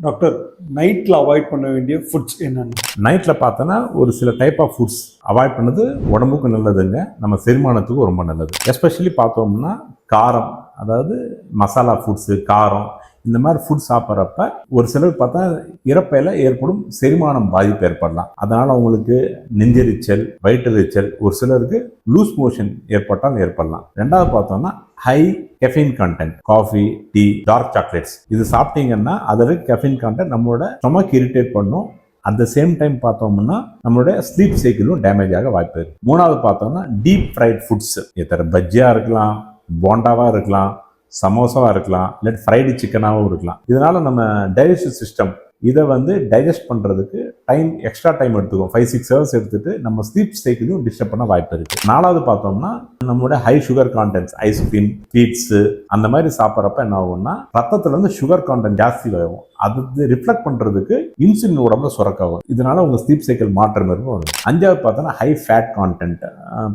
Doctor, நைட்டில் avoid பண்ண வேண்டிய ஃபுட்ஸ் என்னென்ன? நைட்டில் பார்த்தோன்னா ஒரு சில டைப் ஆஃப் ஃபுட்ஸ் அவாய்ட் பண்ணது உடம்புக்கு நல்லதுங்க, நம்ம செரிமானத்துக்கும் ரொம்ப நல்லது. எஸ்பெஷலி பார்த்தோம்னா காரம், அதாவது மசாலா ஃபுட்ஸு, காரம் இந்த மாதிரி ஃபுட் சாப்பிட்றப்ப ஒரு சிலர் பார்த்தா இறப்பையில் ஏற்படும் செரிமானம் பாதிப்பு ஏற்படலாம். அதனால் அவங்களுக்கு நெஞ்செரிச்சல், வயிற்றெரிச்சல், ஒரு சிலருக்கு லூஸ் மோஷன் ஏற்பட்டால் ஏற்படலாம். ரெண்டாவது பார்த்தோம்னா high caffeine content, coffee, tea, dark chocolates இது சாப்பிட்டீங்கன்னா அதில் கெஃபைன் கண்டென்ட் நம்மளோட ஸ்டொமக் இரிட்டேட் பண்ணும். அட் த சேம் டைம் பார்த்தோம்னா நம்மளுடைய ஸ்லீப் சைக்கிளும் டேமேஜ் ஆக வாய்ப்பு இருக்கு. மூணாவது பார்த்தோம்னா டீப் ஃப்ரைட் ஃபுட்ஸ், இத்தனை பஜ்ஜியாக இருக்கலாம், போண்டாவாக இருக்கலாம், சமோசாவாக இருக்கலாம், இல்லை ஃப்ரைடு சிக்கனாகவும் இருக்கலாம். இதனால நம்ம டைஜஸ்டிவ் சிஸ்டம் இதை டைஜஸ்ட் பண்ணுறதுக்கு எக்ஸ்ட்ரா டைம் எடுத்துக்கும். 5-6 ஹவர்ஸ் எடுத்துட்டு நம்ம ஸ்லீப் சைக்கிளையும் டிஸ்டர்ப் பண்ண வாய்ப்பு இருக்கு. நாலாவது பார்த்தோம்னா நம்மளோட high sugar contents, ice cream, sweets அந்த மாதிரி சாப்பிட்றப்ப என்ன ஆகும்னா ரத்தத்துல சுகர் கான்டென்ட் ஜாஸ்தி ஆகும். அது ரிஃப்ளெக்ட் பண்றதுக்கு இன்சுலின் உடம்புல சுரக்காகும். இதனால உங்க ஸ்லீப் சைக்கிள் மாற்றம் இருக்கும். அஞ்சாவது பார்த்தோன்னா ஹை ஃபேட் கான்டென்ட்,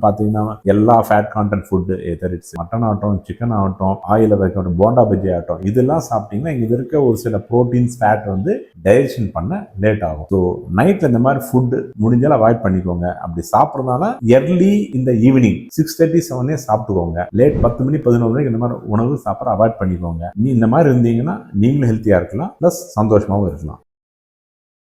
பார்த்தீங்கன்னா எல்லா fat content food, either it's mutton ஆகட்டும், சிக்கன் ஆகட்டும், ஆயில் வைக்கட்டும், போண்டா பஜ்ஜி ஆகட்டும், இதெல்லாம் சாப்பிட்டீங்கன்னா இங்க இருக்க ஒரு சில ப்ரோட்டீன்ஸ், ஃபேட் டைஜஷன் பண்ண லேட் ஆகும். ஸோ நைட்ல இந்த மாதிரி ஃபுட் முடிஞ்சாலும் அவாய்ட் பண்ணிக்கோங்க. அப்படி சாப்பிட்றதுனால எர்லி இந்த ஈவினிங் 6:30-7 சாப்பிட்டுக்கோங்க. லேட் 10 மணி 11 மணிக்கு இந்த மாதிரி உணவு சாப்பிட அவாய்ட் பண்ணிக்கோங்க. நீ இந்த மாதிரி இருந்தீங்கன்னா நீங்களும் ஹெல்த்தியா இருக்கலாம், பிளஸ் சந்தோஷமாகவும் இருக்கலாம்.